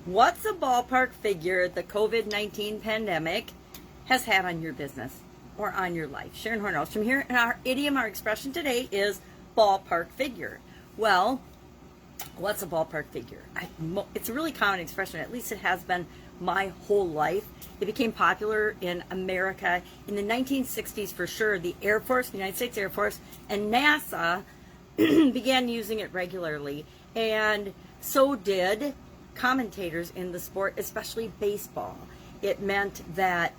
What's a ballpark figure the COVID-19 pandemic has had on your business or on your life? Sharon Horne-Ellstrom here, and our idiom, our expression today is ballpark figure. Well, what's a ballpark figure? It's a really common expression, at least it has been my whole life. It became popular in America in the 1960s for sure. The Air Force, the United States Air Force, and NASA began using it regularly, and so did commentators in the sport, especially baseball. It meant that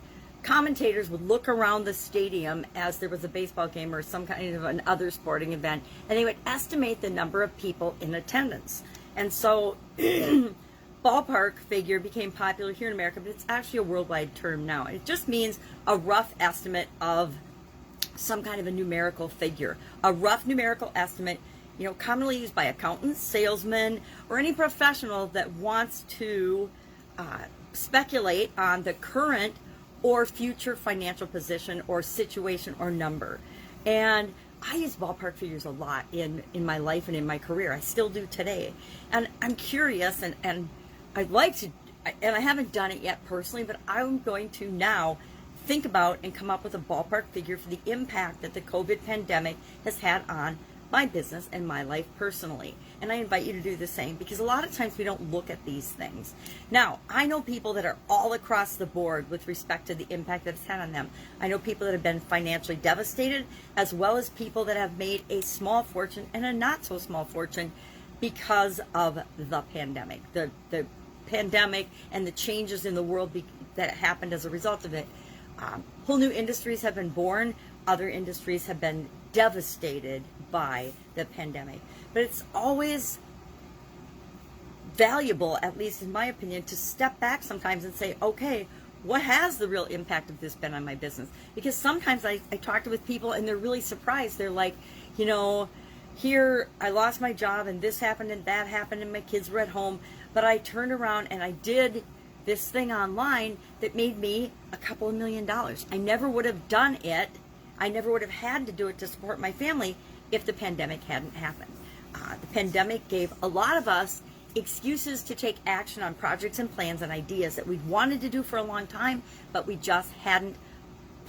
commentators would look around the stadium as there was a baseball game or some kind of an other sporting event, and they would estimate the number of people in attendance. And so ballpark figure became popular here in America, but it's actually a worldwide term now. It just means a rough estimate of some kind of a numerical figure, a rough numerical estimate, commonly used by accountants, salesmen, or any professional that wants to speculate on the current or future financial position or situation or number. And I use ballpark figures a lot in my life and in my career. I still do today. And I'm curious, and I'd like to, and I haven't done it yet personally, but I'm going to now think about and come up with a ballpark figure for the impact that the COVID pandemic has had on my business and my life personally. And I invite you to do the same, because a lot of times we don't look at these things. Now, I know people that are all across the board with respect to the impact that it's had on them. I know people that have been financially devastated, as well as people that have made a small fortune and a not so small fortune because of the pandemic. The pandemic and the changes in the world that happened as a result of it. Whole new industries have been born. Other industries have been devastated by the pandemic. But it's always valuable, at least in my opinion, to step back sometimes and say, okay, what has the real impact of this been on my business? Because sometimes I talk with people and they're really surprised. They're like, here I lost my job and this happened and that happened and my kids were at home, but I turned around and I did this thing online that made me a couple of $1 million. I never would have done it. I never would have had to do it to support my family if the pandemic hadn't happened. The pandemic gave a lot of us excuses to take action on projects and plans and ideas that we'd wanted to do for a long time, but we just hadn't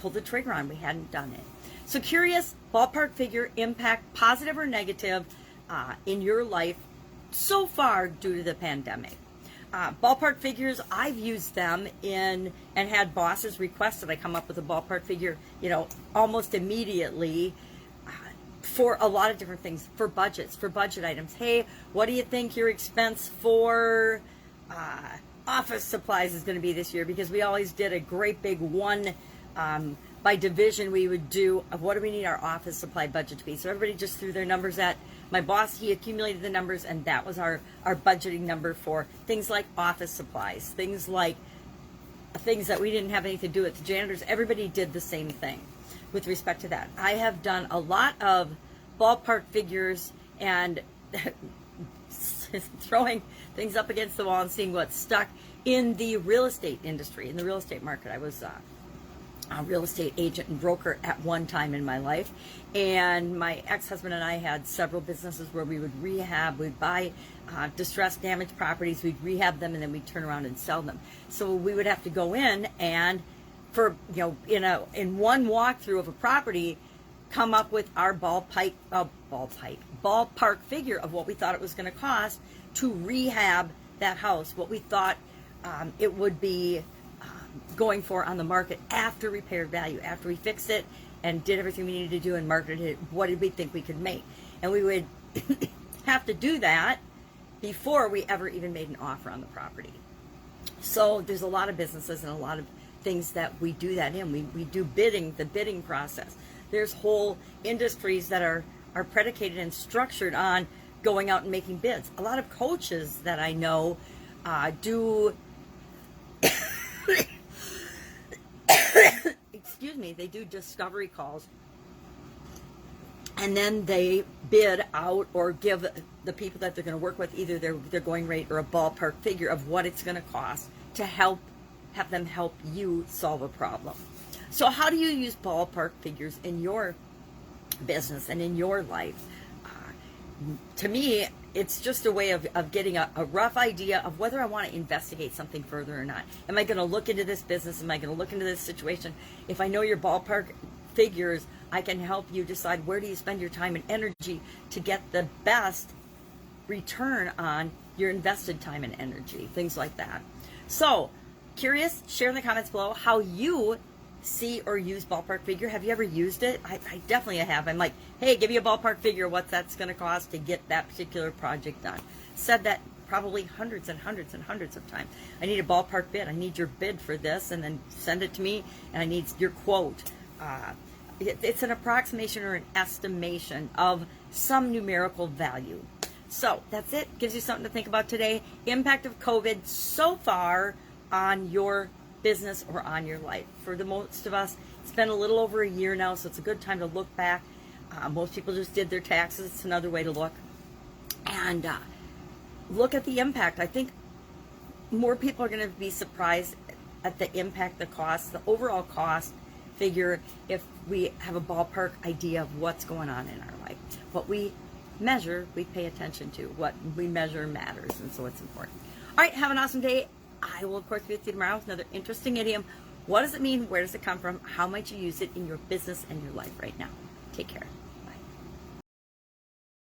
pulled the trigger on. We hadn't done it. So curious, ballpark figure, impact, positive or negative, in your life so far due to the pandemic. Ballpark figures, I've used them and had bosses request that I come up with a ballpark figure, almost immediately for a lot of different things, for budgets, for budget items. Hey, what do you think your expense for office supplies is going to be this year? Because we always did a great big one by division. We would do what do we need our office supply budget to be? So everybody just threw their numbers at my boss. He accumulated the numbers, and that was our budgeting number for things like office supplies, things that we didn't have anything to do with. The janitors, everybody did the same thing with respect to that. I have done a lot of ballpark figures and throwing things up against the wall and seeing what's stuck in the real estate industry, in the real estate market. I was a real estate agent and broker at one time in my life, and my ex-husband and I had several businesses where we would rehab, we'd buy distressed, damaged properties, we'd rehab them, and then we'd turn around and sell them. So we would have to go in and for in one walkthrough of a property, come up with our ballpark figure of what we thought it was going to cost to rehab that house, what we thought it would be going for on the market after repaired value, after we fixed it and did everything we needed to do and marketed it. What did we think we could make? And we would have to do that before we ever even made an offer on the property. So there's a lot of businesses and a lot of things that we do that in. We do bidding, the bidding process. There's whole industries that are predicated and structured on going out and making bids. A lot of coaches that I know do excuse me, they do discovery calls, and then they bid out or give the people that they're going to work with either their going rate or a ballpark figure of what it's going to cost to have them help you solve a problem. So how do you use ballpark figures in your business and in your life? to me, it's just a way of getting a rough idea of whether I want to investigate something further or not. Am I going to look into this business? Am I going to look into this situation? If I know your ballpark figures, I can help you decide where do you spend your time and energy to get the best return on your invested time and energy, things like that. So, curious? Share in the comments below how you see or use ballpark figure. Have you ever used it? I definitely have. I'm like, hey, give me a ballpark figure, what that's going to cost to get that particular project done. Said that probably hundreds and hundreds and hundreds of times. I need a ballpark bid. I need your bid for this, and then send it to me, and I need your quote. It's an approximation or an estimation of some numerical value. So that's it. Gives you something to think about today. Impact of COVID so far on your business or on your life. For the most of us, it's been a little over a year now, so it's a good time to look back. Most people just did their taxes. It's another way to look. And look at the impact. I think more people are going to be surprised at the impact, the cost, the overall cost figure if we have a ballpark idea of what's going on in our life. What we measure, we pay attention to. What we measure matters, and so it's important. All right, have an awesome day. I will, of course, be with you tomorrow with another interesting idiom. What does it mean? Where does it come from? How might you use it in your business and your life right now? Take care.